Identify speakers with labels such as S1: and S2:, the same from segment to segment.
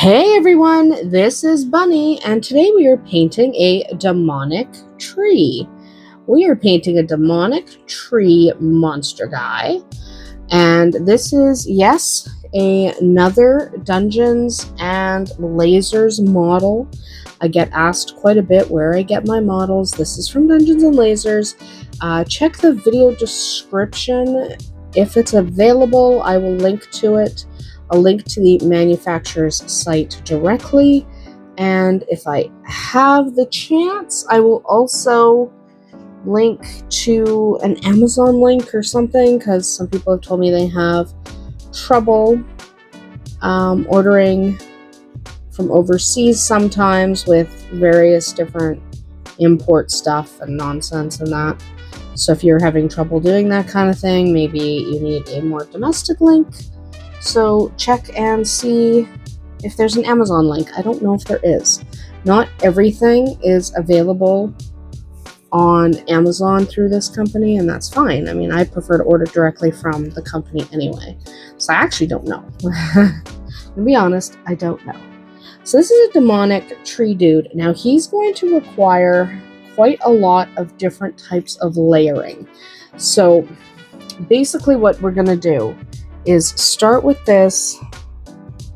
S1: Hey everyone, this is Bunny, and today we are painting a demonic tree. We are painting a demonic tree monster guy, and this is, yes, another Dungeons and Lasers model. I get asked quite a bit where I get my models. This is from Dungeons and Lasers. Check the video description. If it's available, I will link to it. A link to the manufacturer's site directly, and if I have the chance, I will also link to an Amazon link or something, because some people have told me they have trouble ordering from overseas sometimes with various different import stuff and nonsense and that. So if you're having trouble doing that kind of thing, maybe you need a more domestic link. So check and see if there's an Amazon link. I don't know if there is. Not everything is available on Amazon through this company, and that's fine. I mean, I prefer to order directly from the company anyway. So I actually don't know. To be honest, I don't know. So this is a demonic tree dude. Now he's going to require quite a lot of different types of layering. So basically what we're going to do is start with this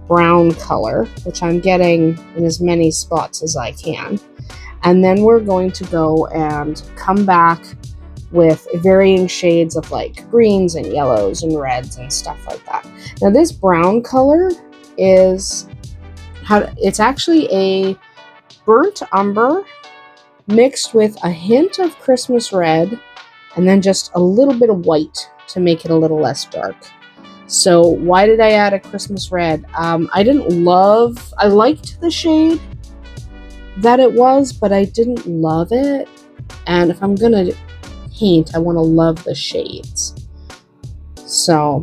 S1: brown color, which I'm getting in as many spots as I can. And then we're going to go and come back with varying shades of like greens and yellows and reds and stuff like that. Now this brown color is it's actually a burnt umber mixed with a hint of Christmas red and then just a little bit of white to make it a little less dark. So why did I add a Christmas red? I liked the shade that it was, but I didn't love it. And if I'm gonna paint, I want to love the shades. So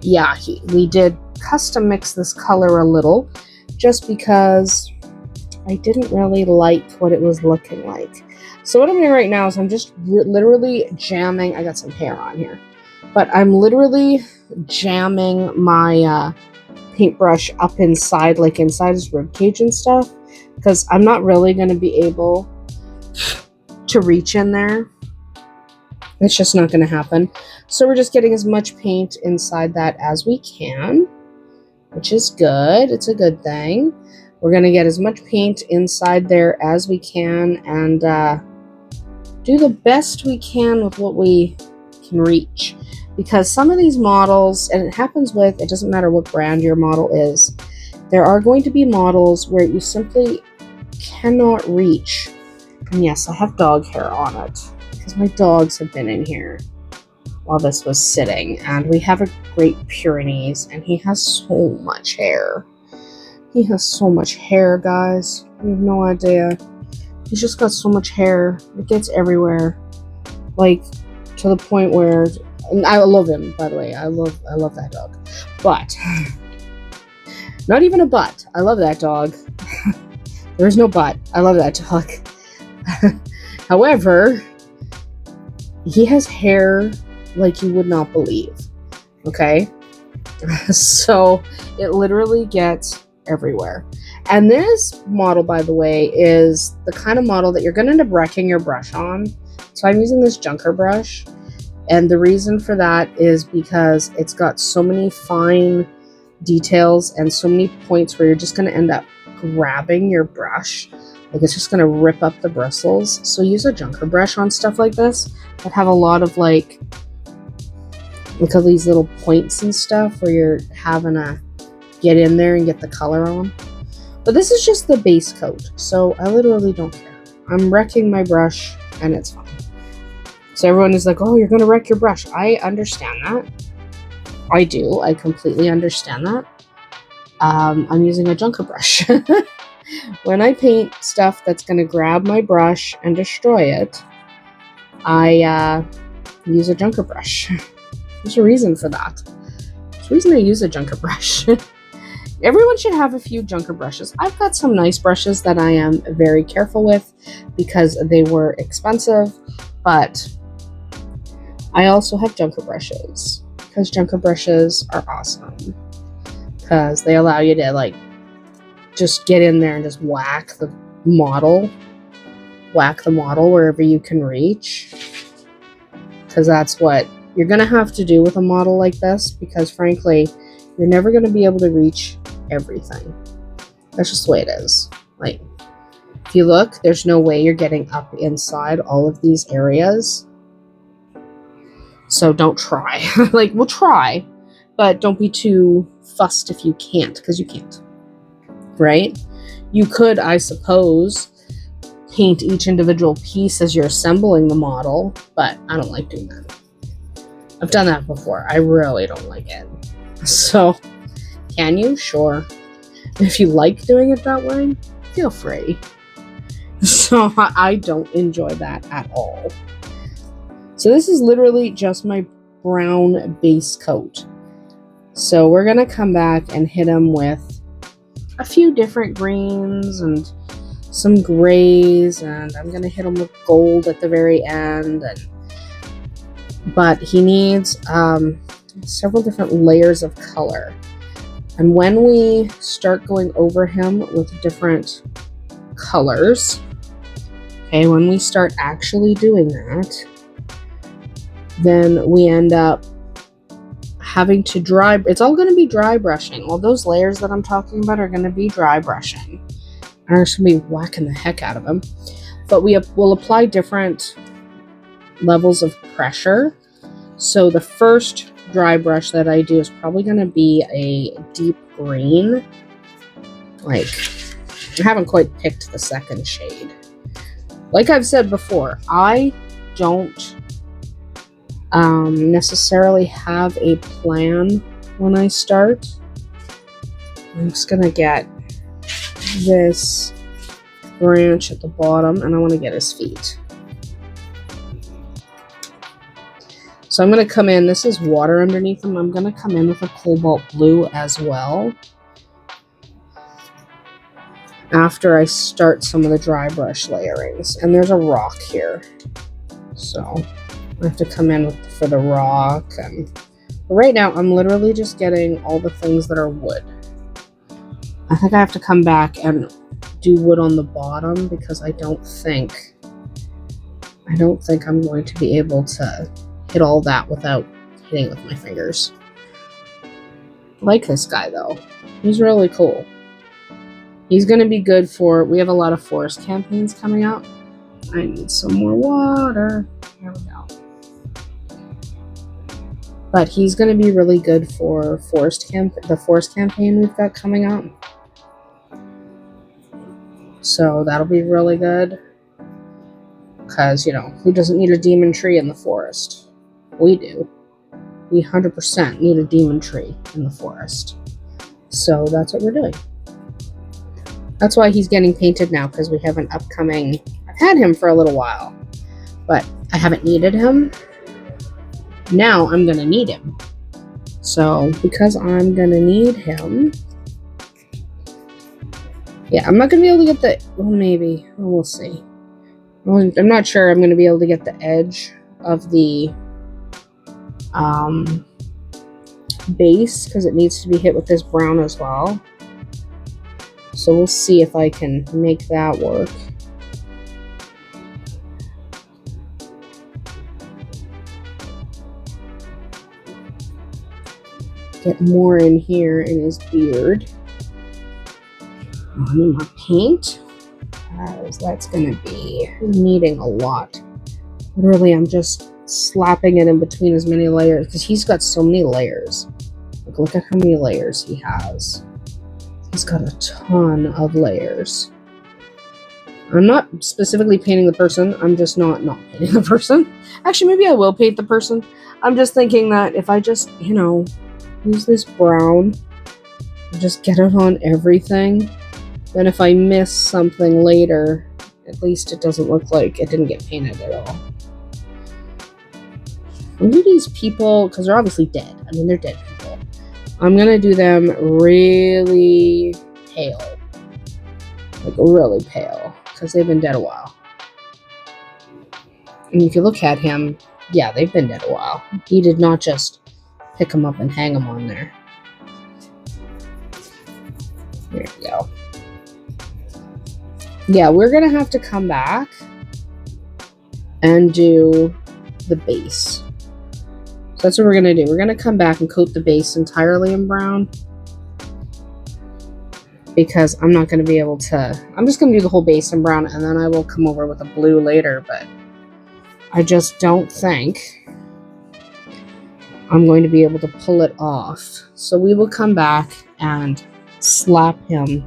S1: yeah, we did custom mix this color a little just because I didn't really like what it was looking like. So what I'm doing right now is I'm just literally jamming. I got some hair on here, but I'm literally jamming my paintbrush up inside, like inside his ribcage and stuff, because I'm not really going to be able to reach in there. It's just not going to happen. So we're just getting as much paint inside that as we can, which is good. It's a good thing. We're going to get as much paint inside there as we can and do the best we can with what we can reach. Because some of these models, and it happens with, it doesn't matter what brand your model is, there are going to be models where you simply cannot reach. And yes, I have dog hair on it, because my dogs have been in here while this was sitting. And we have a Great Pyrenees, and he has so much hair. He has so much hair, guys. You have no idea. He's just got so much hair. It gets everywhere. Like, to the point where... And I love him, by the way. I love that dog. But, not even a but. I love that dog. There's no but. I love that dog. However, he has hair like you would not believe. Okay? So, it literally gets everywhere. And this model, by the way, is the kind of model that you're going to end up wrecking your brush on. So I'm using this Junker brush. And the reason for that is because it's got so many fine details and so many points where you're just going to end up grabbing your brush. Like it's just going to rip up the bristles. So use a Junker brush on stuff like this that have a lot of like, look at these little points and stuff where you're having to get in there and get the color on. But this is just the base coat. So I literally don't care. I'm wrecking my brush and it's fine. So everyone is like, oh, you're going to wreck your brush. I understand that. I do. I completely understand that. I'm using a Junker brush. When I paint stuff that's going to grab my brush and destroy it, I use a Junker brush. There's a reason for that. There's a reason I use a Junker brush. Everyone should have a few Junker brushes. I've got some nice brushes that I am very careful with because they were expensive, but I also have Junker brushes because Junker brushes are awesome because they allow you to like just get in there and just whack the model wherever you can reach, because that's what you're going to have to do with a model like this, because frankly, you're never going to be able to reach everything. That's just the way it is. Like, if you look, there's no way you're getting up inside all of these areas. So don't try. Like, we'll try, but don't be too fussed if you can't, because you can't. Right? You could, I suppose, paint each individual piece as you're assembling the model, but I don't like doing that. I've done that before. I really don't like it. So, can you? Sure. If you like doing it that way, feel free. So, I don't enjoy that at all. So this is literally just my brown base coat. So we're going to come back and hit him with a few different greens and some grays, and I'm going to hit him with gold at the very end. But he needs several different layers of color. And when we start going over him with different colors, okay, when we start actually doing that, then we end up having to dry. It's all going to be dry brushing. All those layers that I'm talking about are going to be dry brushing. And I'm just going to be whacking the heck out of them. But we will apply different levels of pressure. So the first dry brush that I do is probably going to be a deep green. Like, I haven't quite picked the second shade. Like I've said before, I don't necessarily have a plan when I start. I'm just gonna get this branch at the bottom, and I want to get his feet. So I'm gonna come in, this is water underneath him, I'm gonna come in with a cobalt blue as well after I start some of the dry brush layerings. And there's a rock here, so I have to come in for the rock. And right now, I'm literally just getting all the things that are wood. I think I have to come back and do wood on the bottom, because I don't think I'm going to be able to hit all that without hitting it with my fingers. I like this guy, though. He's really cool. He's going to be good for... We have a lot of forest campaigns coming up. I need some more water. There we go. But he's going to be really good for the forest campaign we've got coming up. So that'll be really good. Because, you know, who doesn't need a demon tree in the forest? We do. We 100% need a demon tree in the forest. So that's what we're doing. That's why he's getting painted now, because we have an upcoming... I've had him for a little while, but I haven't needed him. Now I'm going to need him. So, because I'm going to need him... Yeah, I'm not going to be able to get the... Well, maybe. We'll see. I'm not sure I'm going to be able to get the edge of the base, because it needs to be hit with this brown as well. So we'll see if I can make that work. Get more in here in his beard. I need more paint, because that's going to be needing a lot. Literally, I'm just slapping it in between as many layers, because he's got so many layers. Like, look at how many layers he has. He's got a ton of layers. I'm not specifically painting the person. I'm just not painting the person. Actually, maybe I will paint the person. I'm just thinking that if I just, you know, use this brown and just get it on everything, then if I miss something later, at least it doesn't look like it didn't get painted at all. I'm gonna do these people, because they're obviously dead. I mean, they're dead people. I'm gonna do them really pale. Like, really pale, because they've been dead a while. And if you look at him, yeah, they've been dead a while. He did not just pick them up and hang them on there. There we go. yeah, we're gonna have to come back and do the base. So that's what we're gonna do. We're gonna come back and coat the base entirely in brown, because I'm not gonna be able to, I'm just gonna do the whole base in brown, and then I will come over with a blue later, but I just don't think I'm going to be able to pull it off. So we will come back and slap him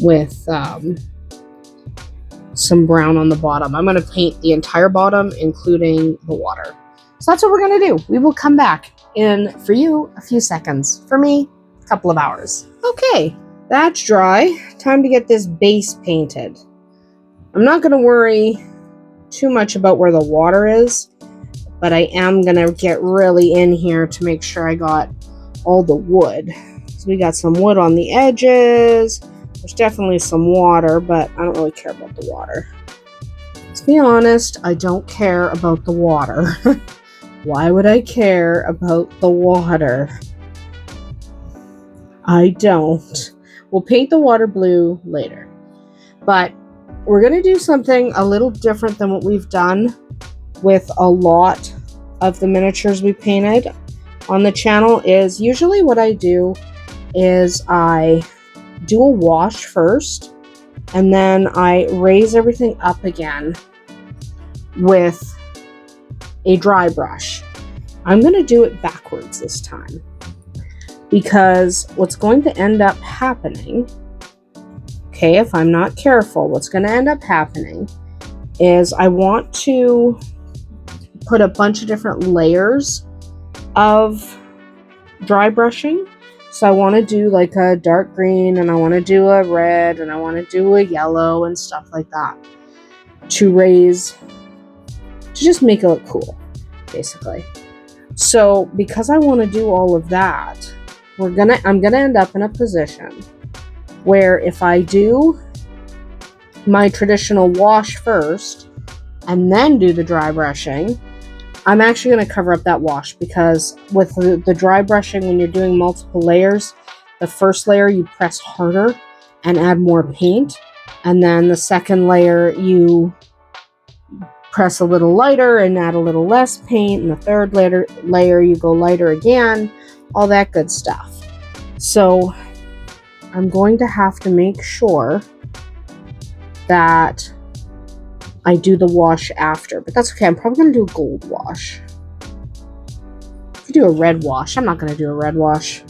S1: with some brown on the bottom. I'm going to paint the entire bottom, including the water. So that's what we're going to do. We will come back in, for you, a few seconds. For me, a couple of hours. Okay, that's dry. Time to get this base painted. I'm not going to worry too much about where the water is, but I am going to get really in here to make sure I got all the wood. So we got some wood on the edges. There's definitely some water, but I don't really care about the water. Let's be honest, I don't care about the water. Why would I care about the water? I don't. We'll paint the water blue later. But we're going to do something a little different than what we've done with a lot of the miniatures we painted on the channel. Is usually what I do is I do a wash first, and then I raise everything up again with a dry brush. I'm going to do it backwards this time, because what's going to end up happening, okay, if I'm not careful, what's going to end up happening is I want to put a bunch of different layers of dry brushing. So I want to do like a dark green, and I want to do a red, and I want to do a yellow and stuff like that to just make it look cool, basically. So because I want to do all of that, I'm gonna end up in a position where if I do my traditional wash first and then do the dry brushing, I'm actually going to cover up that wash, because with the dry brushing, when you're doing multiple layers, the first layer you press harder and add more paint, and then the second layer you press a little lighter and add a little less paint, and the third layer you go lighter again, all that good stuff. So I'm going to have to make sure that I do the wash after, but that's okay. I'm probably going to do a gold wash. If you do a red wash, I'm not going to do a red wash.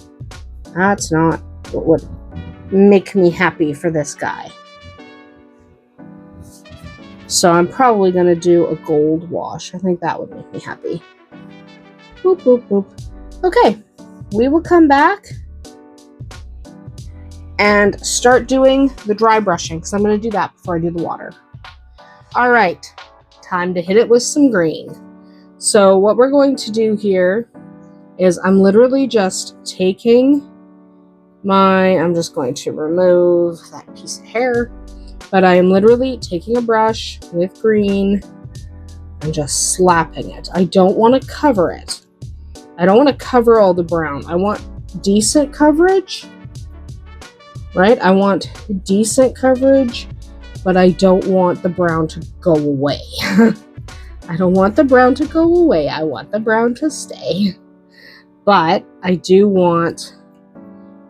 S1: That's not what would make me happy for this guy. So I'm probably going to do a gold wash. I think that would make me happy. Boop, boop, boop. Okay, we will come back and start doing the dry brushing, because I'm going to do that before I do the water. All right, time to hit it with some green. So what we're going to do here is I'm literally just taking I'm just going to remove that piece of hair, but I am literally taking a brush with green and just slapping it. I don't want to cover it. I don't want to cover all the brown. I want decent coverage, right? I want decent coverage, but I don't want the brown to go away. I don't want the brown to go away. I want the brown to stay. But I do want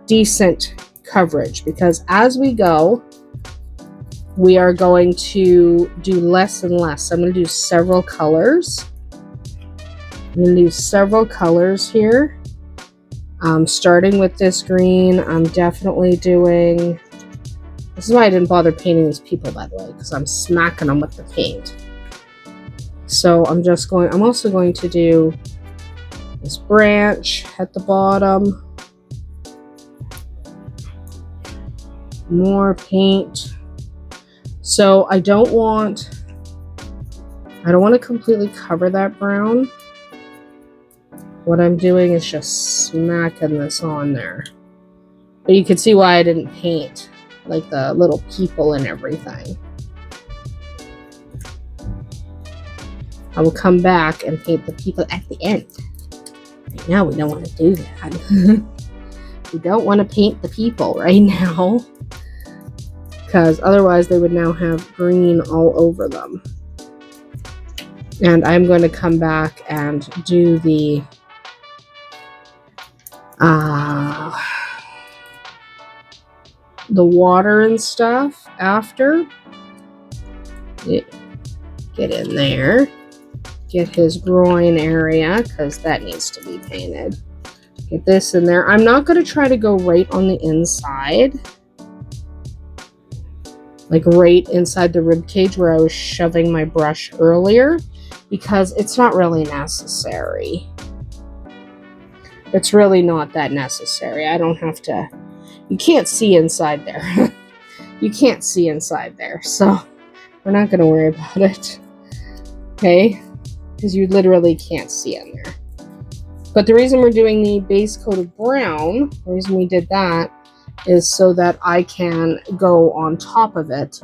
S1: decent coverage, because as we go, we are going to do less and less. I'm going to do several colors. I'm going to do several colors here. Starting with this green, I'm definitely doing... This is why I didn't bother painting these people, by the way, because I'm smacking them with the paint. So I'm also going to do this branch at the bottom. More paint. So I don't want to completely cover that brown. What I'm doing is just smacking this on there. But you can see why I didn't paint like the little people and everything. I will come back and paint the people at the end. Right now we don't want to do that. We don't want to paint the people right now, because otherwise they would now have green all over them. And I'm going to come back and do the water and stuff after. Get in there. Get his groin area, because that needs to be painted. Get this in there. I'm not going to try to go right on the inside. Like right inside the rib cage where I was shoving my brush earlier, because it's not really necessary. It's really not that necessary. I don't have to. You can't see inside there. You can't see inside there, so we're not going to worry about it. Okay? Because you literally can't see in there. But the reason we're doing the base coat of brown, the reason we did that, is so that I can go on top of it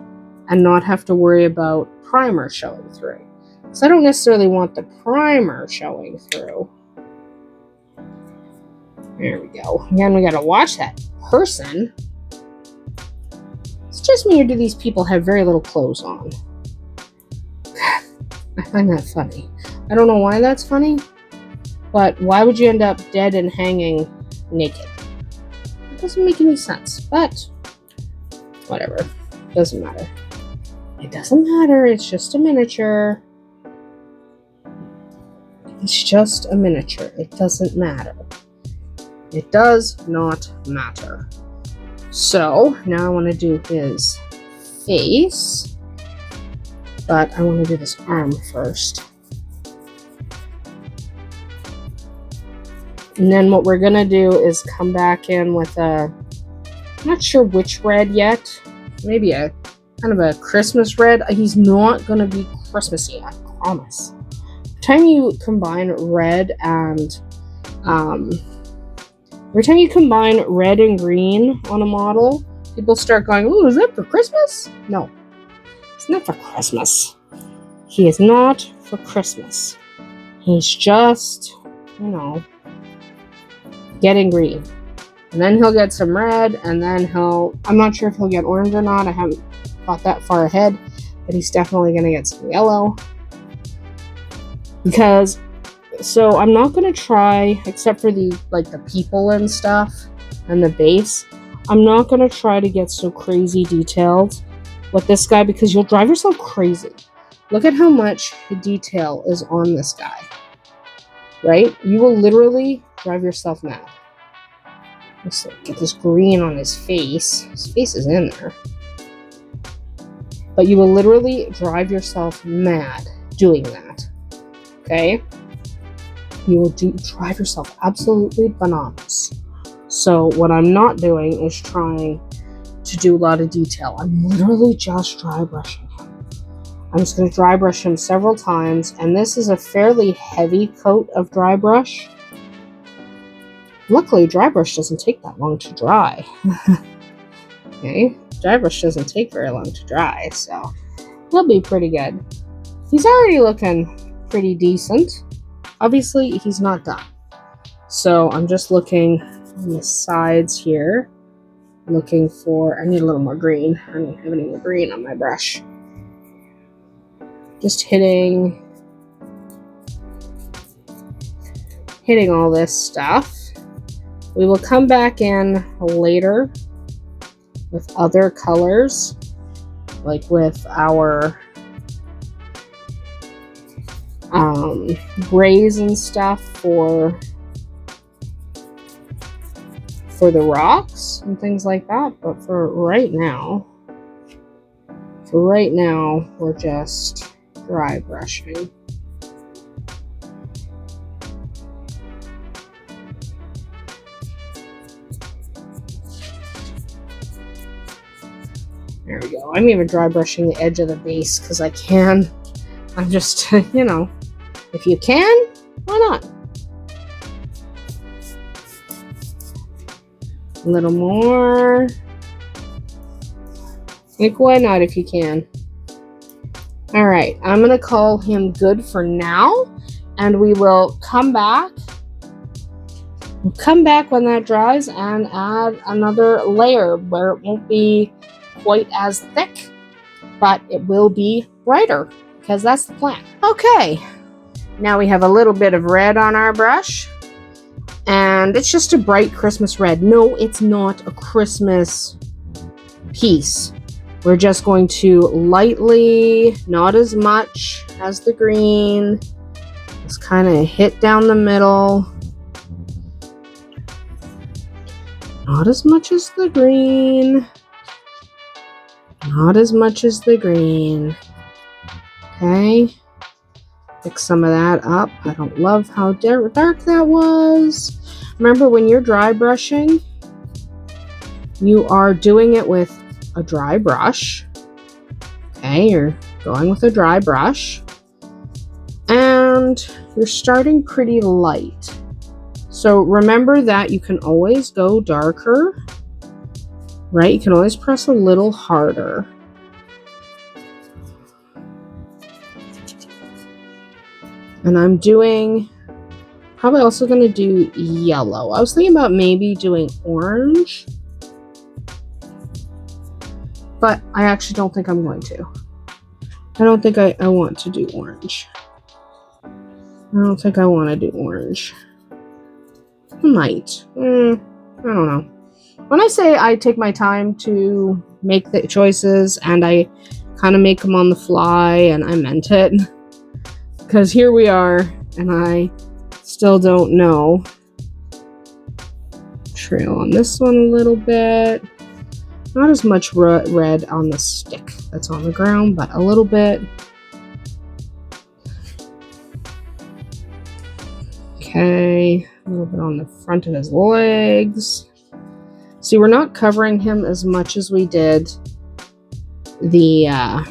S1: and not have to worry about primer showing through. So I don't necessarily want the primer showing through. There we go. Again, we gotta watch that person. It's just weird, do these people have very little clothes on? I find that funny. I don't know why that's funny, but why would you end up dead and hanging naked? It doesn't make any sense, but whatever. Doesn't matter. It doesn't matter. It's just a miniature. It's just a miniature. It doesn't matter. It does not matter. So now I want to do his face, but I want to do this arm first. And then what we're going to do is come back in with a, I'm not sure which red yet, maybe a kind of a Christmas red. He's not going to be Christmassy, I promise. Every time you combine red and, every time you combine red and green on a model, people start going, "Ooh, is that for Christmas?" No, it's not for Christmas. He is not for Christmas. He's just, you know, getting green. And then he'll get some red, and then I'm not sure if he'll get orange or not. I haven't thought that far ahead, but he's definitely going to get some yellow. Because, so I'm not going to try, except for the people and stuff, and the base, I'm not going to try to get so crazy detailed with this guy, because you'll drive yourself crazy. Look at how much detail is on this guy. Right? You will literally drive yourself mad. Let's get this green on his face. His face is in there. But you will literally drive yourself mad doing that. Okay? You will drive yourself absolutely bananas. So what I'm not doing is trying to do a lot of detail. I'm literally just dry brushing him. I'm just going to dry brush him several times, and this is a fairly heavy coat of dry brush. Luckily, dry brush doesn't take that long to dry. Okay, dry brush doesn't take very long to dry, so he'll be pretty good. He's already looking pretty decent. Obviously, he's not done. So I'm just looking on the sides here, looking for, I need a little more green. I don't have any more green on my brush. Just hitting all this stuff. We will come back in later with other colors, like with our grays and stuff for the rocks and things like that. But for right now, we're just dry brushing. There we go. I'm even dry brushing the edge of the base because I can. I'm just, you know, if you can, why not? A little more. Like, why not if you can? Alright, I'm going to call him good for now, and we will come back. We'll come back when that dries and add another layer where it won't be quite as thick, but it will be brighter because that's the plan. Okay, now we have a little bit of red on our brush, and it's just a bright Christmas red. No, it's not a Christmas piece. We're just going to lightly, not as much as the green, just kind of hit down the middle. Not as much as the green. Not as much as the green. Okay. Pick some of that up. I don't love how dark that was. Remember, when you're dry brushing, you are doing it with a dry brush. Okay, you're going with a dry brush. And you're starting pretty light. So remember that you can always go darker, right? You can always press a little harder. And I'm doing, probably also going to do yellow. I was thinking about maybe doing orange, but I actually don't think I'm going to. I don't think I want to do orange. I don't think I want to do orange. I might. I don't know. When I say I take my time to make the choices and I kind of make them on the fly, and I meant it. Because here we are, and I still don't know. Trail on this one a little bit. Not as much red on the stick that's on the ground, but a little bit. Okay, a little bit on the front of his legs. See, we're not covering him as much as we did the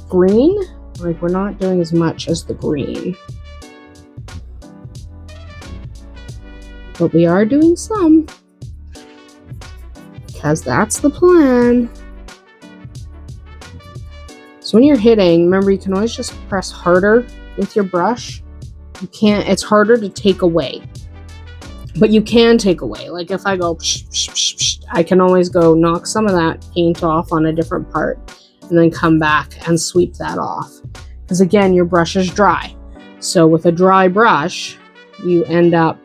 S1: green. Like, we're not doing as much as the green. But we are doing some. Because that's the plan. So when you're hitting, remember, you can always just press harder with your brush. You can't, it's harder to take away. But you can take away. Like if I go, I can always go knock some of that paint off on a different part and then come back and sweep that off. Because again, your brush is dry. So with a dry brush, you end up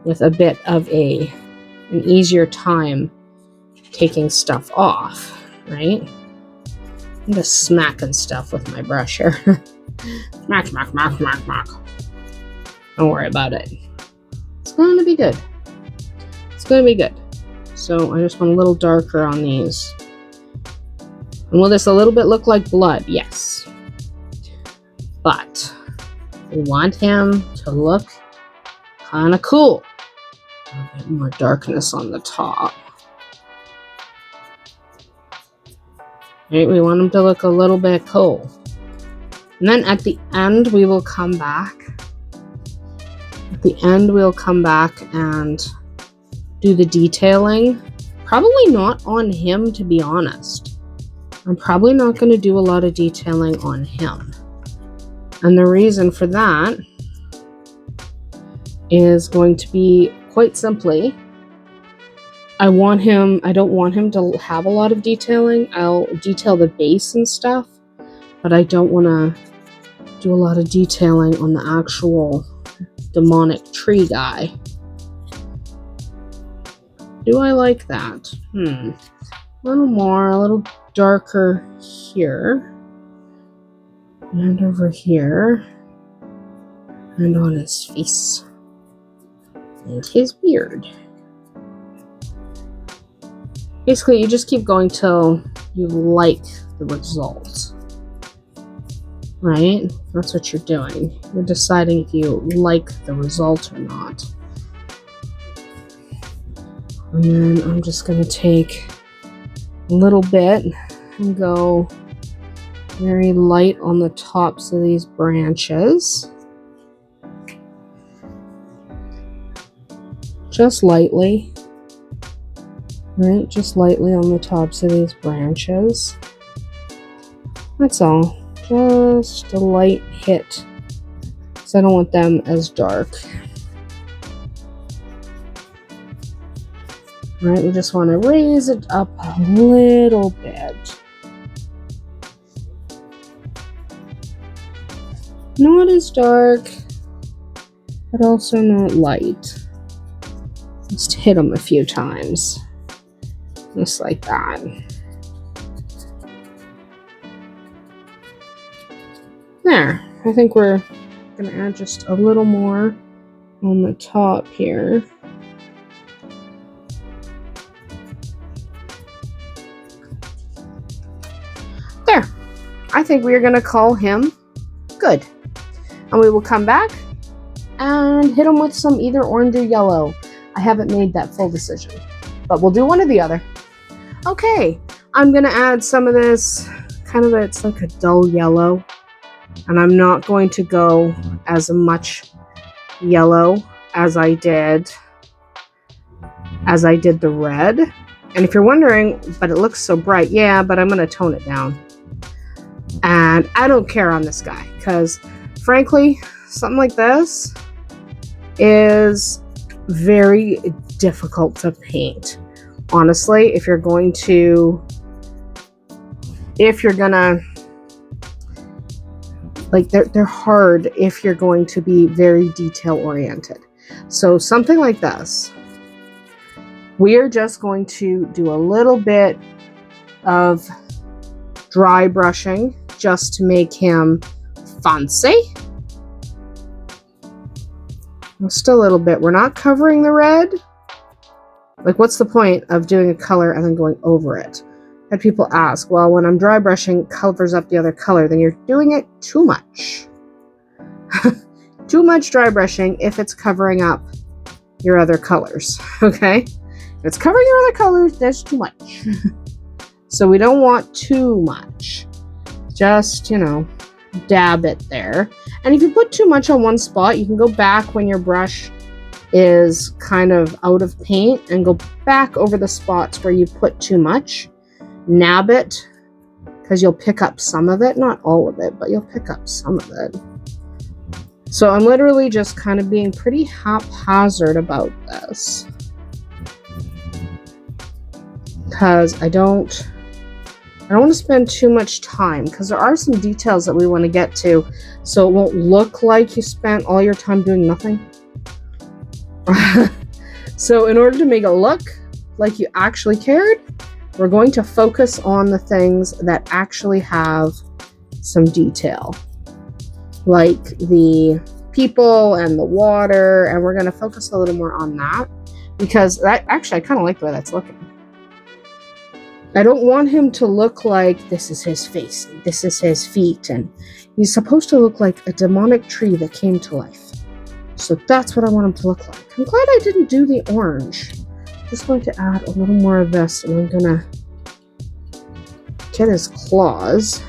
S1: with a bit of an easier time taking stuff off, right? I'm just smacking stuff with my brush here. Smack, smack, smack, smack, smack. Don't worry about it. It's going to be good. It's going to be good. So I just want a little darker on these. And will this a little bit look like blood? Yes. But we want him to look kind of cool. A bit more darkness on the top. Right, we want him to look a little bit cool. And then at the end, we will come back. At the end, we'll come back and do the detailing. Probably not on him, to be honest. I'm probably not going to do a lot of detailing on him. And the reason for that is going to be quite simply, I don't want him to have a lot of detailing. I'll detail the base and stuff, but I don't want to do a lot of detailing on the actual demonic tree guy. Do I like that? A little more, a little darker here. And over here. And on his face. And his beard. Basically, you just keep going till you like the result. Right? That's what you're doing. You're deciding if you like the result or not. And then I'm just going to take a little bit and go very light on the tops of these branches. Just lightly. Right? Just lightly on the tops of these branches. That's all. Just a light hit. Because I don't want them as dark. Right, we just want to raise it up a little bit. Not as dark, but also not light. Just hit them a few times. Just like that. There. I think we're going to add just a little more on the top here. There. I think we are going to call him good. And we will come back and hit him with some either orange or yellow. I haven't made that full decision, but we'll do one or the other. Okay, I'm going to add some of this, it's like a dull yellow. And I'm not going to go as much yellow as I did the red. And if you're wondering, but it looks so bright, yeah, but I'm going to tone it down. And I don't care on this guy, because frankly, something like this is very difficult to paint. Honestly, if you're gonna like, they're hard if you're going to be very detail oriented. So something like this, we are just going to do a little bit of dry brushing just to make him fancy. Just a little bit. We're not covering the red. Like, what's the point of doing a color and then going over it? I had people ask, well, when I'm dry brushing, it covers up the other color. Then you're doing it too much. Too much dry brushing if it's covering up your other colors, okay? If it's covering your other colors, that's too much. So we don't want too much. Just, dab it there. And if you put too much on one spot, you can go back when your brush is kind of out of paint and go back over the spots where you put too much. Nab it, because you'll pick up some of it. Not all of it, but you'll pick up some of it. So I'm literally just kind of being pretty haphazard about this, because I don't want to spend too much time, because there are some details that we want to get to, so it won't look like you spent all your time doing nothing. So in order to make it look like you actually cared, we're going to focus on the things that actually have some detail, like the people and the water, and we're going to focus a little more on that, because I kind of like the way that's looking. I don't want him to look like this is his face, and this is his feet, and he's supposed to look like a demonic tree that came to life. So that's what I want him to look like. I'm glad I didn't do the orange. Just going to add a little more of this, and I'm gonna get his claws.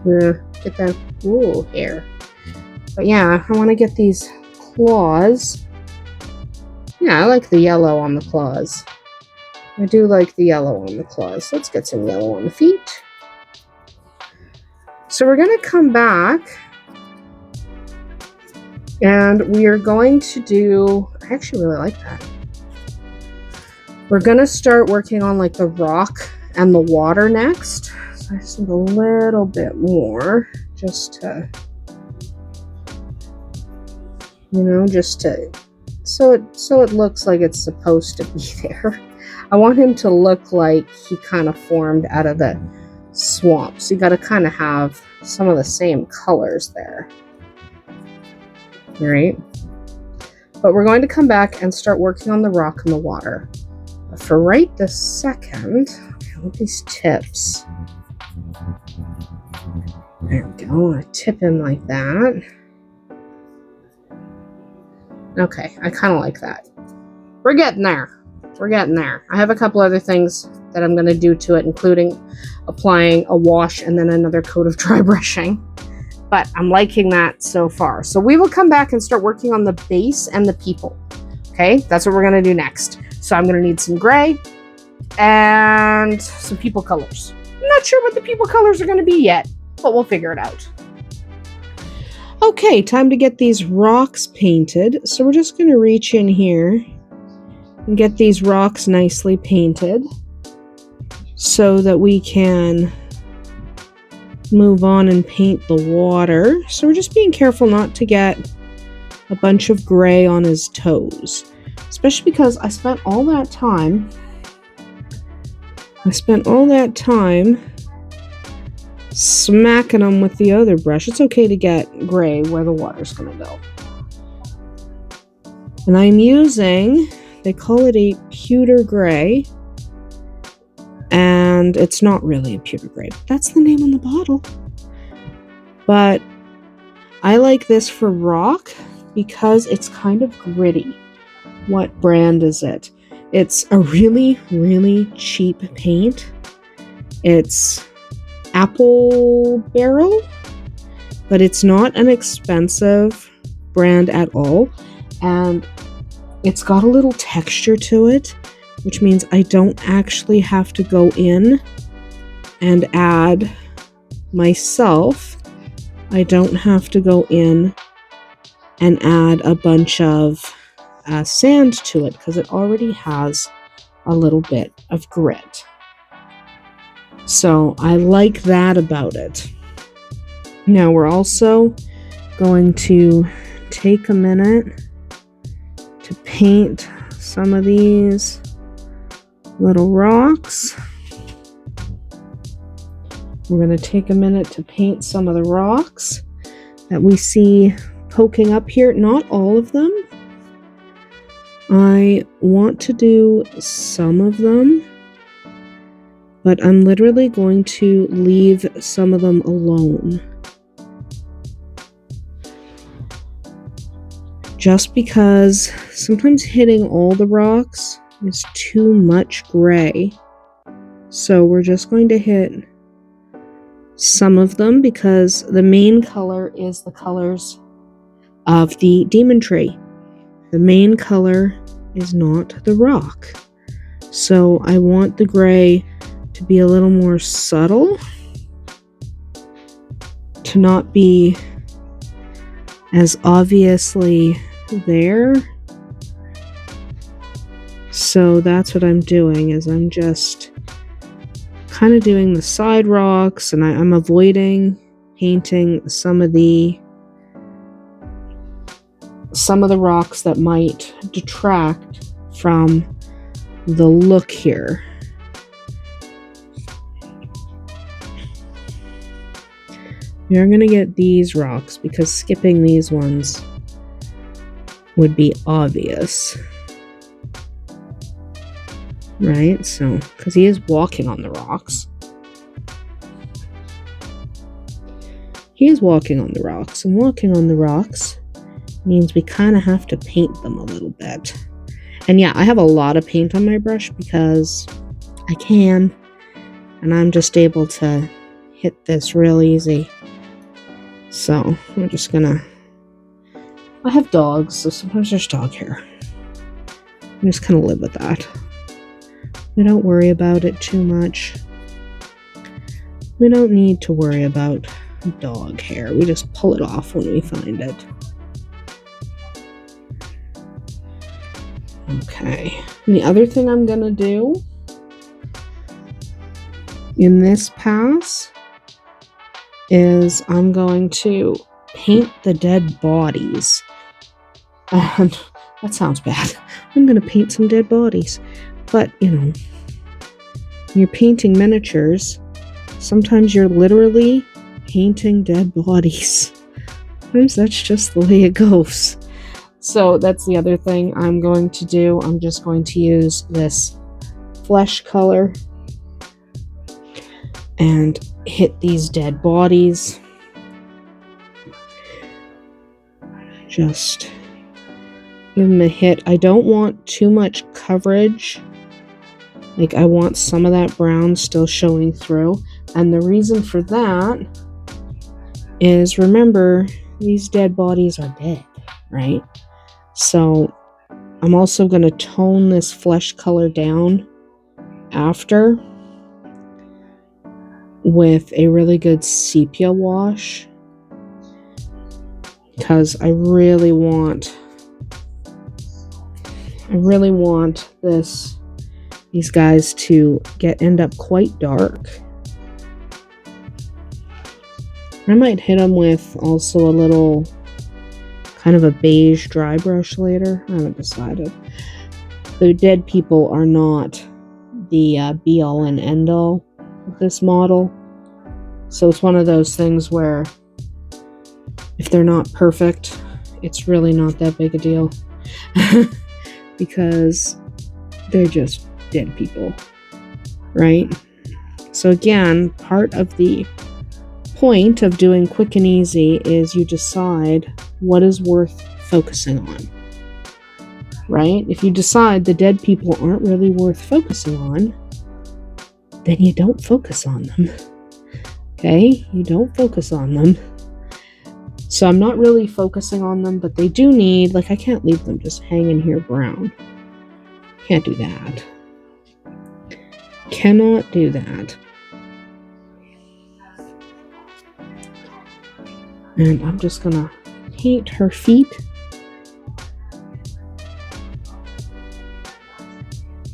S1: Get that wool hair. But yeah, I want to get these claws. Yeah, I like the yellow on the claws. I do like the yellow on the claws. Let's get some yellow on the feet. So we're going to come back, and we are going to do, I actually really like that. We're going to start working on like the rock and the water next. So I just need a little bit more just to, so it looks like it's supposed to be there. I want him to look like he kind of formed out of the swamp. So you got to kind of have some of the same colors there. All right. But we're going to come back and start working on the rock and the water. But for right this second, with these tips. There we go. I tip him like that. Okay, I kind of like that. We're getting there. We're getting there. I have a couple other things that I'm going to do to it, including applying a wash and then another coat of dry brushing. But I'm liking that so far. So we will come back and start working on the base and the people. Okay, that's what we're going to do next. So I'm going to need some gray and some people colors. I'm not sure what the people colors are going to be yet, but we'll figure it out. Okay, time to get these rocks painted. So we're just going to reach in here and get these rocks nicely painted so that we can move on and paint the water. So we're just being careful not to get a bunch of gray on his toes, especially because I spent all that time smacking them with the other brush. It's okay to get gray where the water's gonna go. And I'm using, they call it a pewter gray, and it's not really a pewter gray, but that's the name on the bottle. But I like this for rock because it's kind of gritty. What brand is it? It's a really, really cheap paint. It's Apple Barrel, but it's not an expensive brand at all. And it's got a little texture to it, which means I don't actually have to go in and add myself. I don't have to go in and add a bunch of sand to it because it already has a little bit of grit. So I like that about it. Now we're also going to take a minute to paint some of these little rocks. We're going to take a minute to paint some of the rocks that we see poking up here. Not all of them. I want to do some of them, but I'm literally going to leave some of them alone. Just because sometimes hitting all the rocks is too much gray. So we're just going to hit some of them because the main color is the colors of the demon tree. The main color is not the rock. So I want the gray to be a little more subtle, to not be as obviously there. So that's what I'm doing, is I'm just kind of doing the side rocks, and I'm avoiding painting some of the rocks that might detract from the look here. We're going to get these rocks because skipping these ones would be obvious. Right? So, because he is walking on the rocks. He is walking on the rocks, and walking on the rocks means we kind of have to paint them a little bit. And yeah, I have a lot of paint on my brush because I can, and I'm just able to hit this real easy. So we're just gonna, I have dogs, so sometimes there's dog hair. I just kind of live with that. We don't worry about it too much. We don't need to worry about dog hair. We just pull it off when we find it. Okay. And the other thing I'm gonna do in this pass is I'm going to paint the dead bodies. And that sounds bad. I'm gonna paint some dead bodies. But, you know, when you're painting miniatures, sometimes you're literally painting dead bodies. Sometimes that's just the way it goes. So that's the other thing I'm going to do. I'm just going to use this flesh color and hit these dead bodies. Just give them a hit. I don't want too much coverage. Like, I want some of that brown still showing through. And the reason for that is, remember, these dead bodies are dead, right? So I'm also going to tone this flesh color down after with a really good sepia wash. because I really want these guys to end up quite dark. I might hit them with also a little kind of a beige dry brush later. I haven't decided. The dead people are not the be all and end all of this model. So it's one of those things where if they're not perfect, it's really not that big a deal. Because they're just dead people, right? So again, part of the point of doing quick and easy is you decide what is worth focusing on, right? If you decide the dead people aren't really worth focusing on, then you don't focus on them. Okay? You don't focus on them. So I'm not really focusing on them, but they do need, like, I can't leave them just hanging here brown. Can't do that. Cannot do that. And I'm just gonna paint her feet.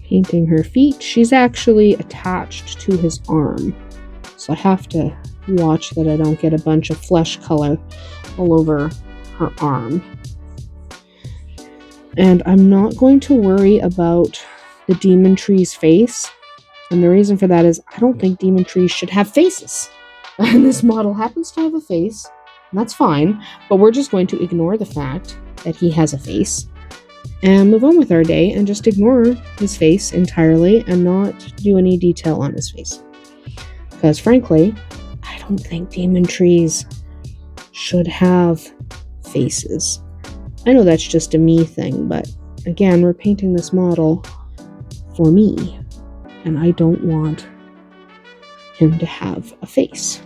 S1: Painting her feet. She's actually attached to his arm. So I have to watch that I don't get a bunch of flesh color all over her arm. And I'm not going to worry about the demon tree's face. And the reason for that is I don't think demon trees should have faces. And this model happens to have a face. And that's fine. But we're just going to ignore the fact that he has a face and move on with our day and just ignore his face entirely and not do any detail on his face. Because frankly, I don't think demon trees should have faces. I know that's just a me thing, but again, we're painting this model for me, and I don't want him to have a face.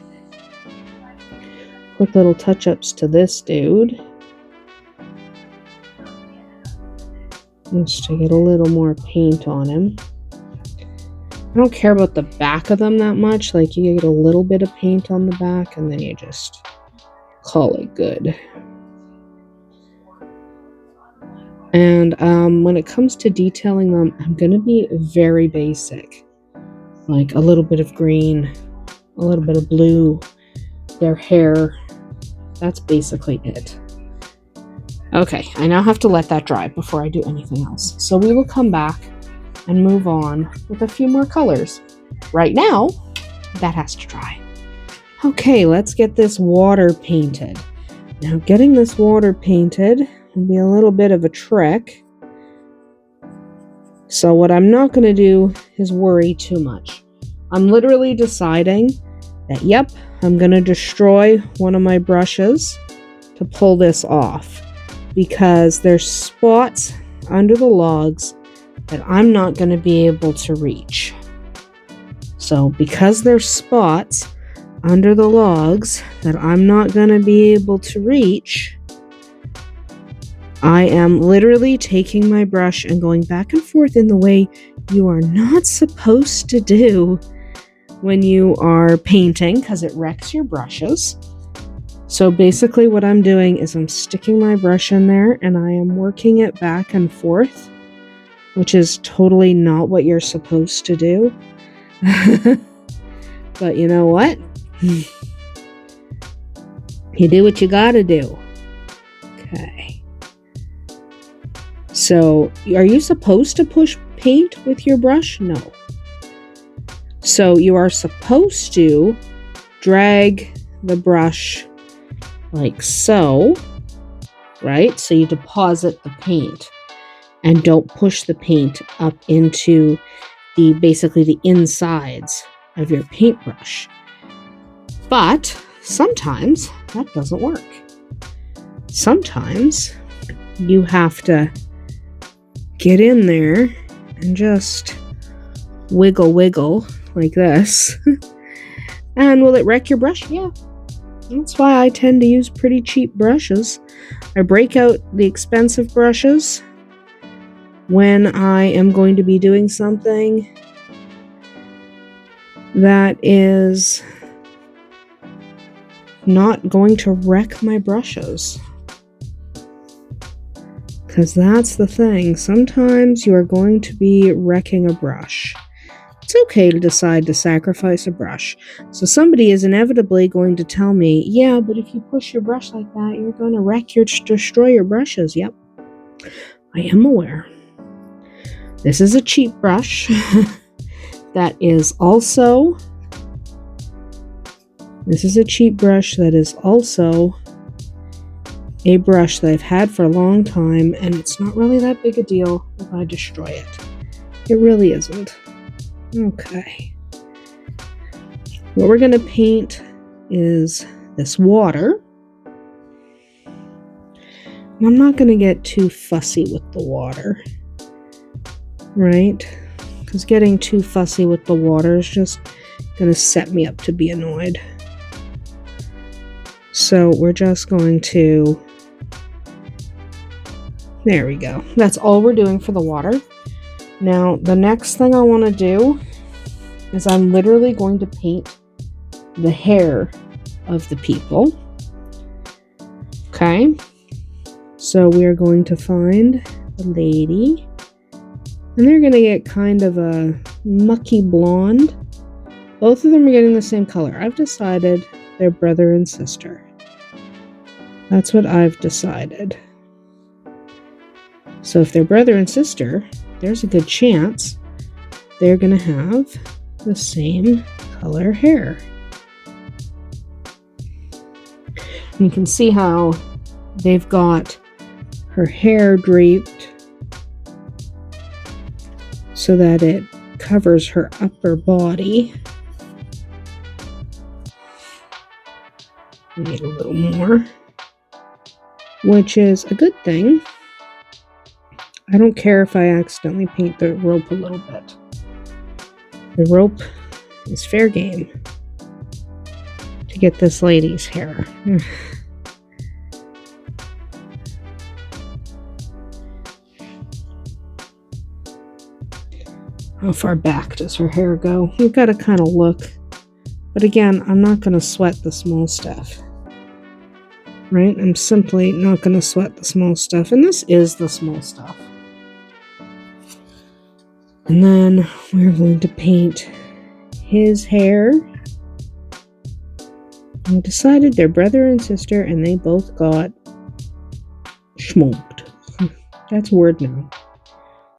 S1: Quick little touch-ups to this dude. Just to get a little more paint on him. I don't care about the back of them that much. Like, you get a little bit of paint on the back, and then you just call it good. And when it comes to detailing them, I'm going to be very basic. Like a little bit of green, a little bit of blue, their hair. That's basically it. Okay, I now have to let that dry before I do anything else. So we will come back and move on with a few more colors. Right now, that has to dry. Okay, let's get this water painted. Now, getting this water painted will be a little bit of a trick. So what I'm not going to do is worry too much. I'm literally deciding that, yep, I'm going to destroy one of my brushes to pull this off. Because there's spots under the logs that I'm not going to be able to reach. So because there's spots under the logs that I'm not going to be able to reach, I am literally taking my brush and going back and forth in the way you are not supposed to do when you are painting, because it wrecks your brushes. So basically what I'm doing is I'm sticking my brush in there and I am working it back and forth, which is totally not what you're supposed to do. But you know what? You do what you gotta do. Okay. So, are you supposed to push paint with your brush? No. So you are supposed to drag the brush like so, right? So you deposit the paint and don't push the paint up into basically the insides of your paintbrush. But sometimes that doesn't work. Sometimes you have to get in there and just wiggle like this. And will it wreck your brush? Yeah. That's why I tend to use pretty cheap brushes. I break out the expensive brushes when I am going to be doing something that is not going to wreck my brushes. Because that's the thing. Sometimes you are going to be wrecking a brush. It's okay to decide to sacrifice a brush. So somebody is inevitably going to tell me, yeah, but if you push your brush like that, you're going to destroy your brushes. Yep, I am aware. This is a cheap brush that is also... This is a cheap brush that is also a brush that I've had for a long time, and it's not really that big a deal if I destroy it. It really isn't. Okay. What we're going to paint is this water. And I'm not going to get too fussy with the water, right? Because getting too fussy with the water is just going to set me up to be annoyed. So we're just going to... There we go. That's all we're doing for the water. Now, the next thing I want to do is I'm literally going to paint the hair of the people. Okay. So we are going to find the lady. And they're going to get kind of a mucky blonde. Both of them are getting the same color. I've decided they're brother and sister. That's what I've decided. So if they're brother and sister, there's a good chance they're going to have the same color hair. And you can see how they've got her hair draped so that it covers her upper body. We need a little more, which is a good thing. I don't care if I accidentally paint the rope a little bit. The rope is fair game to get this lady's hair. How far back does her hair go? You've got to kind of look. But again, I'm not going to sweat the small stuff. Right? I'm simply not going to sweat the small stuff. And this is the small stuff. And then we're going to paint his hair. We decided they're brother and sister, and they both got schmoked. That's a word now.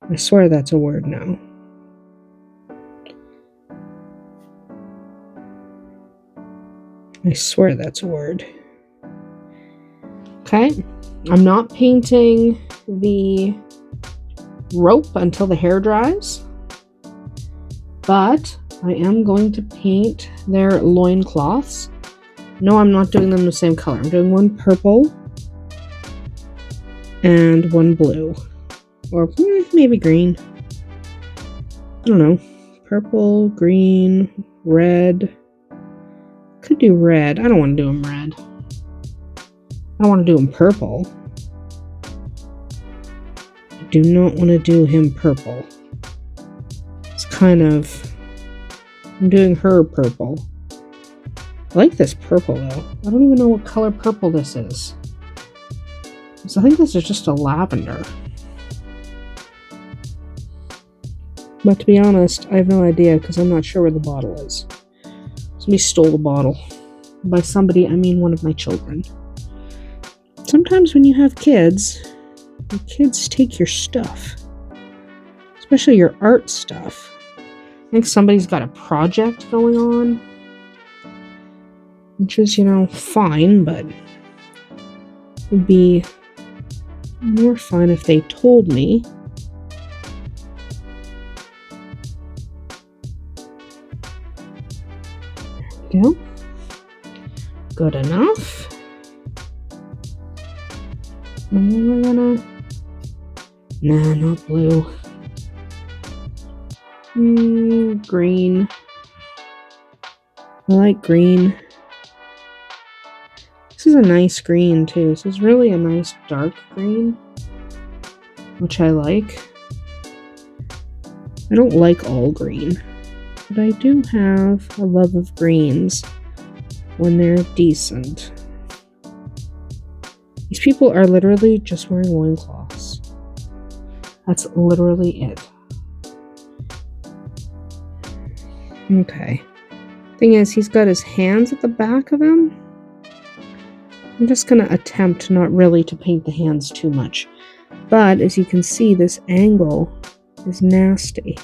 S1: I swear that's a word now. I swear that's a word. Okay. I'm not painting the rope until the hair dries, but I am going to paint their loincloths. No, I'm not doing them the same color. I'm doing one purple and one blue, or maybe green. I don't know. Purple, green, red. Could do red. I don't want to do them red. I don't want to do them purple. I do not want to do him purple. It's kind of... I'm doing her purple. I like this purple though. I don't even know what color purple this is. So I think this is just a lavender. But to be honest, I have no idea because I'm not sure where the bottle is. Somebody stole the bottle. By somebody, I mean one of my children. Sometimes when you have kids, the kids take your stuff. Especially your art stuff. I think somebody's got a project going on. Which is, you know, fine, but it would be more fun if they told me. There we go. Good enough. And then we're gonna... Nah, not blue. Green. I like green. This is a nice green too. This is really a nice dark green, which I like. I don't like all green, but I do have a love of greens when they're decent. These people are literally just wearing loincloths. That's literally it. Okay. Thing is, he's got his hands at the back of him. I'm just going to attempt not really to paint the hands too much. But as you can see, this angle is nasty.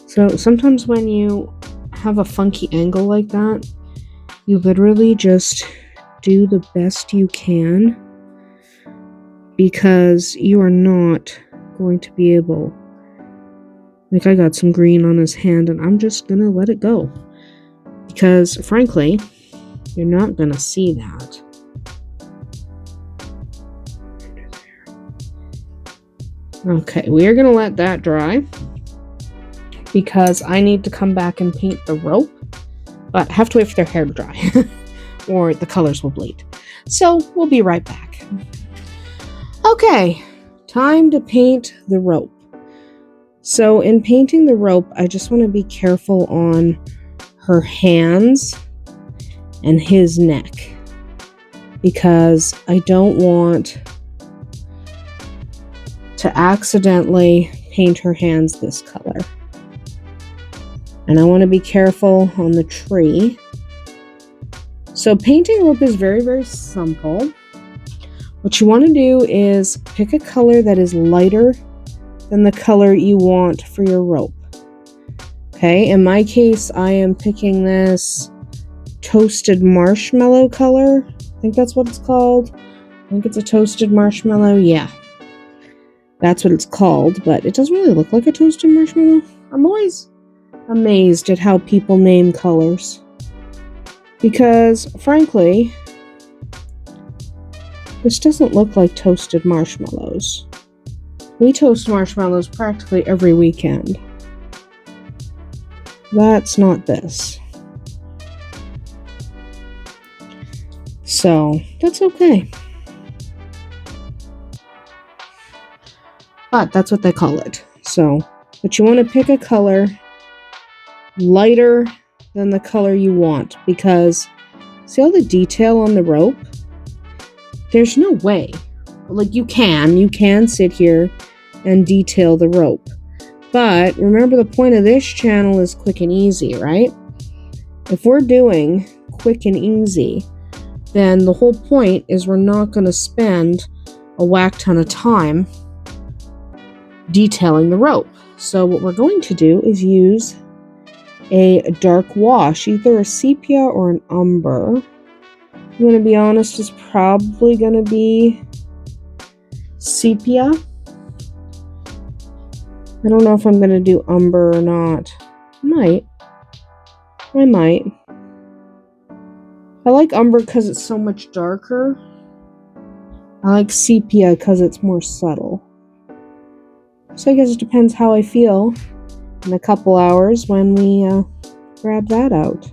S1: So sometimes when you have a funky angle like that, you literally just do the best you can, because you are not going to be able... Like, I got some green on his hand and I'm just going to let it go. Because frankly, you're not going to see that. Okay, we are going to let that dry because I need to come back and paint the rope, but I have to wait for their hair to dry or the colors will bleed. So we'll be right back. Okay, time to paint the rope. So in painting the rope, I just want to be careful on her hands and his neck, because I don't want to accidentally paint her hands this color. And I want to be careful on the tree. So painting rope is very, very simple. What you want to do is pick a color that is lighter than the color you want for your rope. Okay, in my case, I am picking this toasted marshmallow color. I think that's what it's called. I think it's a toasted marshmallow. Yeah. That's what it's called, but it doesn't really look like a toasted marshmallow. I'm always amazed at how people name colors. Because, frankly, this doesn't look like toasted marshmallows. We toast marshmallows practically every weekend. That's not this. So, that's okay. But that's what they call it. So, but you want to pick a color lighter than the color you want, because see all the detail on the rope? There's no way. Like, you can sit here and detail the rope. But remember, the point of this channel is quick and easy, right? If we're doing quick and easy, then the whole point is we're not going to spend a whack ton of time detailing the rope. So what we're going to do is use a dark wash, either a sepia or an umber. I'm going to be honest, it's probably going to be sepia. I don't know if I'm going to do umber or not. I might. I like umber because it's so much darker. I like sepia because it's more subtle. So I guess it depends how I feel in a couple hours when we grab that out.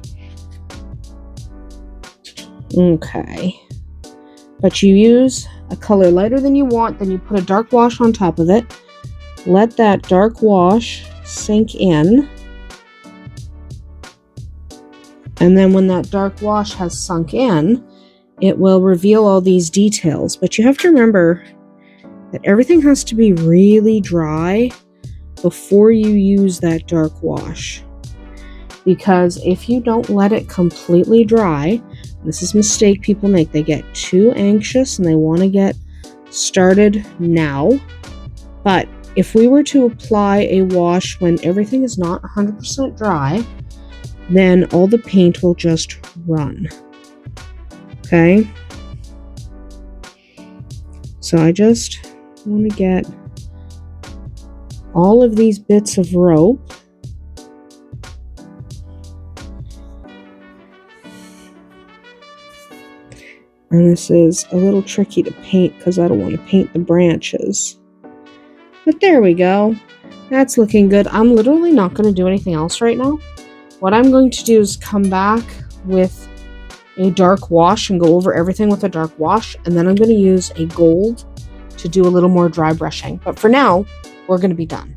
S1: Okay. But you use a color lighter than you want, then you put a dark wash on top of it. Let that dark wash sink in. And then when that dark wash has sunk in, it will reveal all these details. But you have to remember that everything has to be really dry before you use that dark wash. Because if you don't let it completely dry, this is a mistake people make. They get too anxious and they want to get started now. But if we were to apply a wash when everything is not 100% dry, then all the paint will just run. Okay? So I just want to get all of these bits of rope and this is a little tricky to paint because I don't want to paint the branches. But there we go. That's looking good. I'm literally not going to do anything else right now. What I'm going to do is come back with a dark wash and go over everything with a dark wash, and then I'm going to use a gold to do a little more dry brushing. But for now, we're going to be done.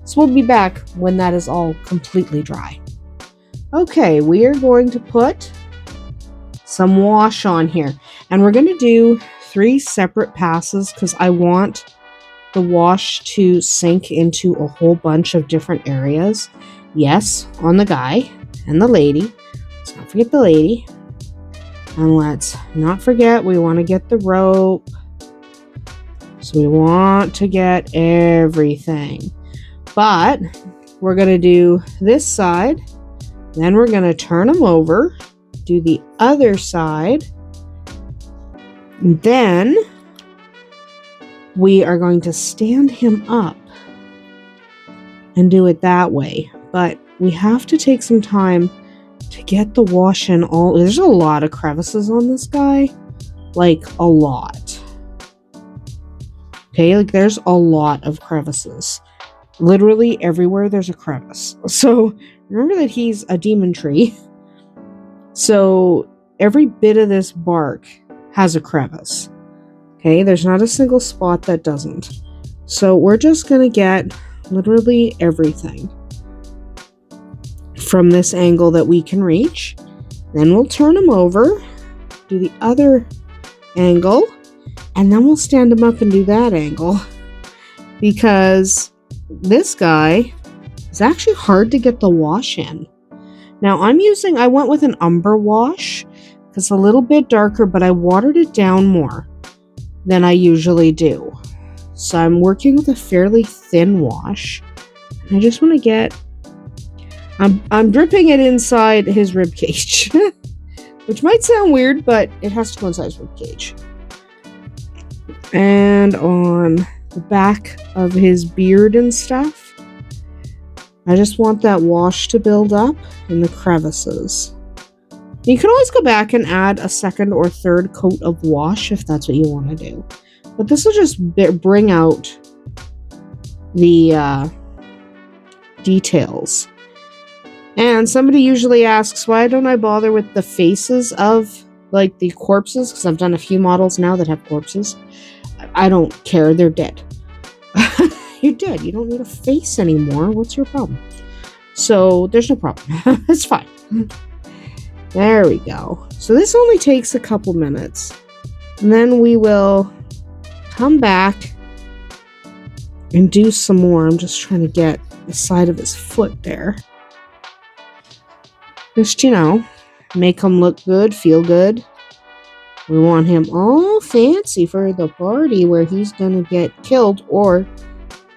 S1: So we'll be back when that is all completely dry. Okay, we are going to put some wash on here, and we're going to do 3 separate passes because I want the wash to sink into a whole bunch of different areas. Yes, on the guy and the lady. Let's not forget the lady. And let's not forget, we want to get the rope. So we want to get everything. But we're going to do this side. Then we're going to turn them over. Do the other side. And then we are going to stand him up and do it that way. But we have to take some time to get the wash in all. There's a lot of crevices on this guy. Like, a lot. Okay, like there's a lot of crevices. Literally everywhere there's a crevice. So remember that he's a demon tree. So every bit of this bark has a crevice. Okay, there's not a single spot that doesn't. So we're just going to get literally everything from this angle that we can reach. Then we'll turn them over, do the other angle, and then we'll stand them up and do that angle. Because this guy is actually hard to get the wash in. Now I went with an umber wash because it's a little bit darker, but I watered it down more than I usually do. So I'm working with a fairly thin wash. I just want to get, I'm dripping it inside his rib cage, which might sound weird, but it has to go inside his rib cage. And on the back of his beard and stuff, I just want that wash to build up in the crevices. You can always go back and add a second or third coat of wash if that's what you want to do. But this will just bring out the details. And somebody usually asks, why don't I bother with the faces of like the corpses? Because I've done a few models now that have corpses. I don't care. They're dead. You're dead. You don't need a face anymore. What's your problem? So there's no problem. It's fine. There we go. So this only takes a couple minutes. And then we will come back and do some more. I'm just trying to get the side of his foot there. Just, make him look good, feel good. We want him all fancy for the party where he's going to get killed or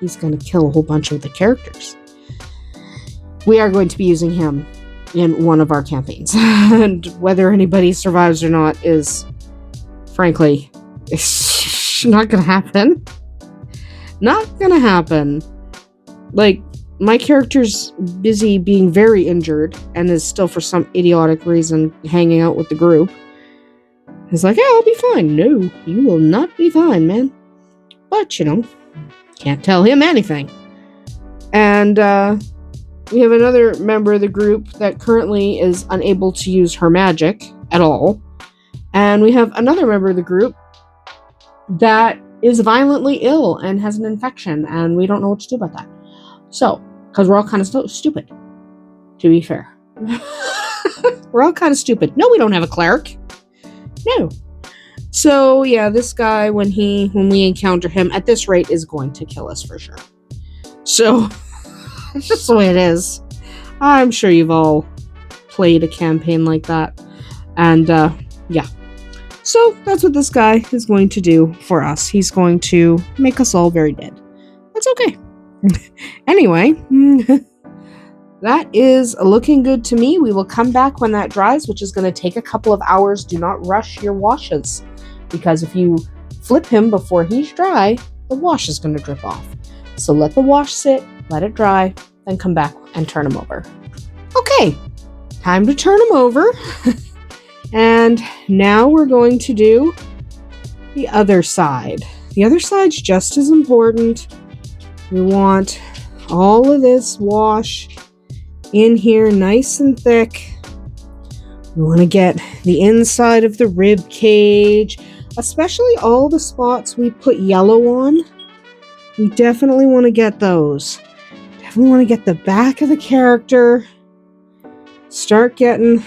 S1: he's going to kill a whole bunch of the characters. We are going to be using him in one of our campaigns. And whether anybody survives or not is, frankly, not going to happen. Not going to happen. Like, my character's busy being very injured and is still, for some idiotic reason, hanging out with the group. He's like, yeah, I'll be fine. No, you will not be fine, man. But, can't tell him anything. And, we have another member of the group that currently is unable to use her magic at all. And we have another member of the group that is violently ill and has an infection, and we don't know what to do about that. So, because we're all kind of stupid, to be fair. We're all kind of stupid. No, we don't have a cleric. No. So, yeah, this guy, when we encounter him, at this rate, is going to kill us for sure. So, it's just the way it is. I'm sure you've all played a campaign like that. And, yeah. So, that's what this guy is going to do for us. He's going to make us all very dead. That's okay. Anyway, that is looking good to me. We will come back when that dries, which is going to take a couple of hours. Do not rush your washes, because if you flip him before he's dry, the wash is going to drip off. So let the wash sit, let it dry, then come back and turn him over. Okay, time to turn him over. And now we're going to do the other side. The other side's just as important. We want all of this wash in here nice and thick. We want to get the inside of the rib cage, especially all the spots we put yellow on. We definitely want to get those. Definitely want to get the back of the character. Start getting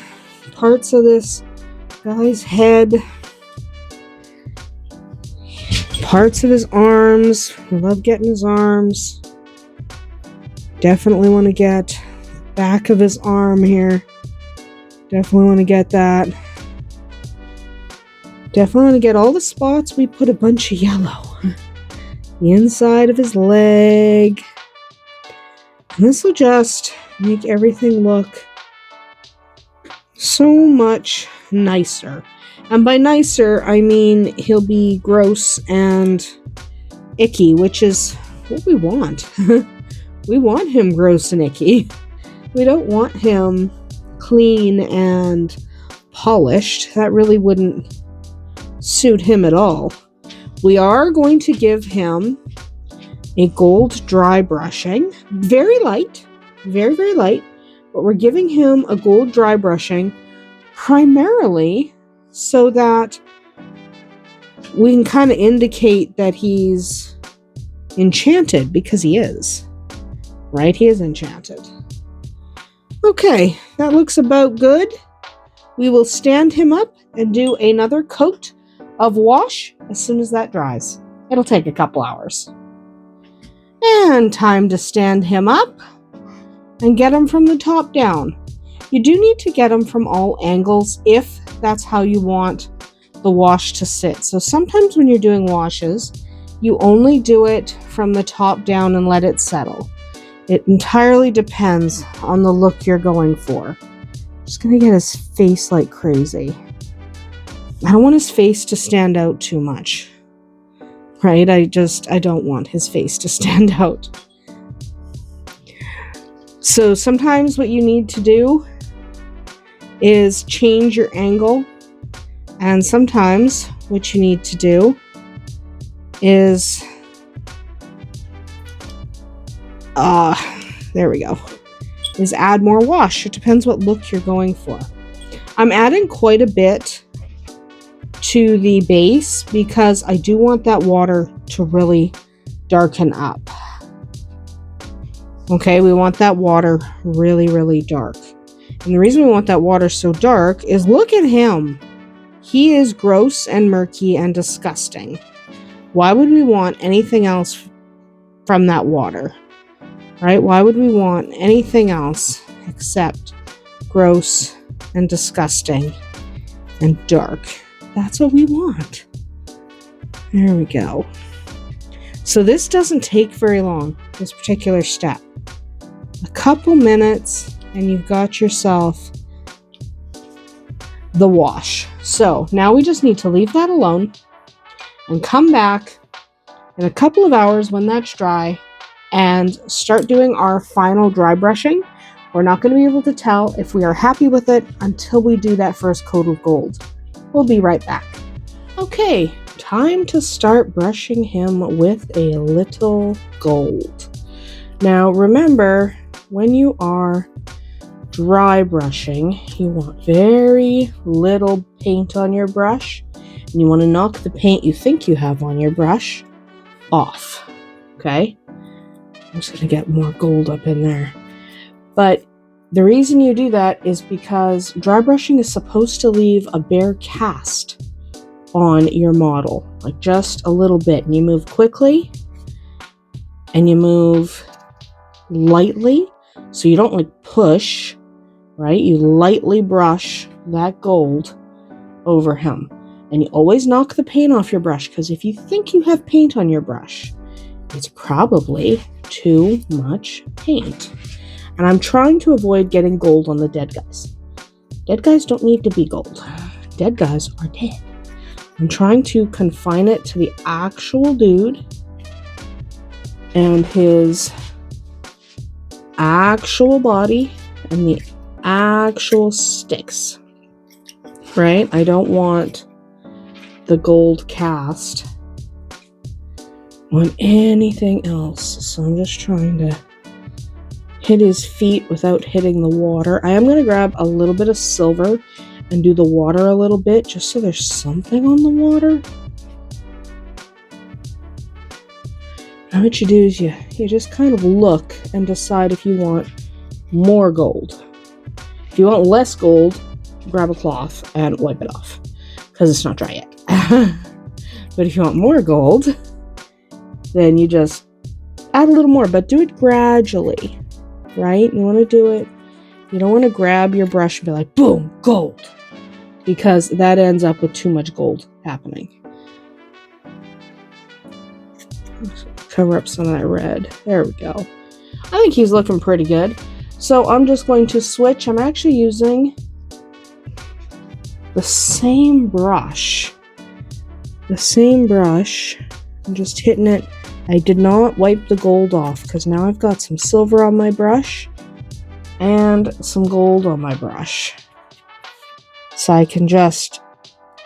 S1: parts of this guy's head. Parts of his arms. We love getting his arms. Definitely want to get back of his arm here. Definitely want to get that. Definitely want to get all the spots. We put a bunch of yellow. The inside of his leg. And this will just make everything look so much nicer. And by nicer, I mean he'll be gross and icky, which is what we want. We want him gross and icky. We don't want him clean and polished. That really wouldn't suit him at all. We are going to give him a gold dry brushing. Very light. Very, very light. But we're giving him a gold dry brushing primarily so that we can kind of indicate that he's enchanted, because he is. Right? He is enchanted. Okay, that looks about good. We will stand him up and do another coat of wash as soon as that dries. It'll take a couple hours. And time to stand him up and get him from the top down. You do need to get him from all angles if that's how you want the wash to sit. So sometimes when you're doing washes, you only do it from the top down and let it settle. It entirely depends on the look you're going for. Just gonna get his face like crazy. I don't want his face to stand out too much. Right? I don't want his face to stand out. So sometimes what you need to do is change your angle. And sometimes what you need to do is there we go, is add more wash. It depends what look you're going for. I'm adding quite a bit to the base because I do want that water to really darken up. Okay, we want that water really, really dark. And the reason we want that water so dark is look at him. He is gross and murky and disgusting. Why would we want anything else from that water? Right? Why would we want anything else except gross and disgusting and dark? That's what we want. There we go. So this doesn't take very long, this particular step. A couple minutes and you've got yourself the wash. So now we just need to leave that alone and come back in a couple of hours when that's dry and start doing our final dry brushing. We're not going to be able to tell if we are happy with it until we do that first coat of gold. We'll be right back. Okay, time to start brushing him with a little gold. Now remember, when you are dry brushing, you want very little paint on your brush, and you want to knock the paint you think you have on your brush off. Okay? I'm just going to get more gold up in there. But the reason you do that is because dry brushing is supposed to leave a bare cast on your model, like just a little bit. And you move quickly and you move lightly, so you don't like push, right? You lightly brush that gold over him. And you always knock the paint off your brush, because if you think you have paint on your brush, it's probably too much paint. And I'm trying to avoid getting gold on the dead guys. Dead guys don't need to be gold. Dead guys are dead. I'm trying to confine it to the actual dude and his actual body and the actual sticks. Right? I don't want the gold cast on anything else. So I'm just trying to hit his feet without hitting the water. I am going to grab a little bit of silver and do the water a little bit, just so there's something on the water. And what you do is you just kind of look and decide if you want more gold. If you want less gold, grab a cloth and wipe it off, because it's not dry yet. But if you want more gold, then you just add a little more, but do it gradually, right? You want to do it. You don't want to grab your brush and be like, boom, gold, because that ends up with too much gold happening. Cover up some of that red. There we go. I think he's looking pretty good. So I'm just going to switch. I'm actually using the same brush. I'm just hitting it. I did not wipe the gold off because now I've got some silver on my brush and some gold on my brush. So I can just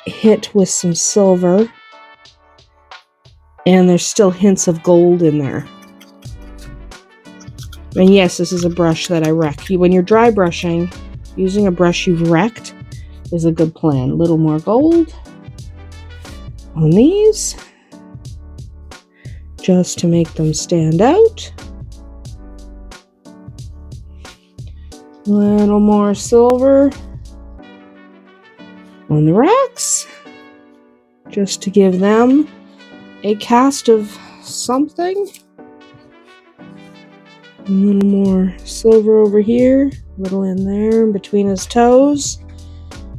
S1: hit with some silver, and there's still hints of gold in there. And yes, this is a brush that I wreck. When you're dry brushing, using a brush you've wrecked is a good plan. A little more gold on these, just to make them stand out. A little more silver on the racks, just to give them a cast of something. A little more silver over here, a little in there, in between his toes.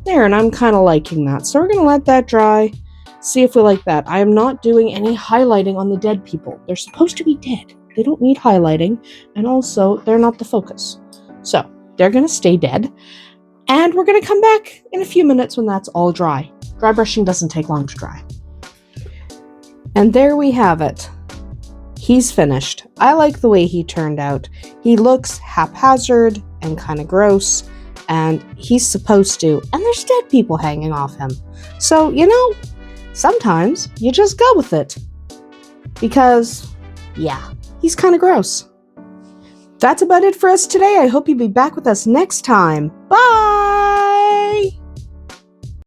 S1: There, and I'm kind of liking that. So we're going to let that dry, see if we like that. I am not doing any highlighting on the dead people. They're supposed to be dead. They don't need highlighting, and also, they're not the focus. So, they're going to stay dead, and we're going to come back in a few minutes when that's all dry. Dry brushing doesn't take long to dry. And there we have it. He's finished. I like the way he turned out. He looks haphazard and kind of gross, and he's supposed to, and there's dead people hanging off him. So, you know, sometimes you just go with it. Because, yeah, he's kind of gross. That's about it for us today. I hope you'll be back with us next time. Bye!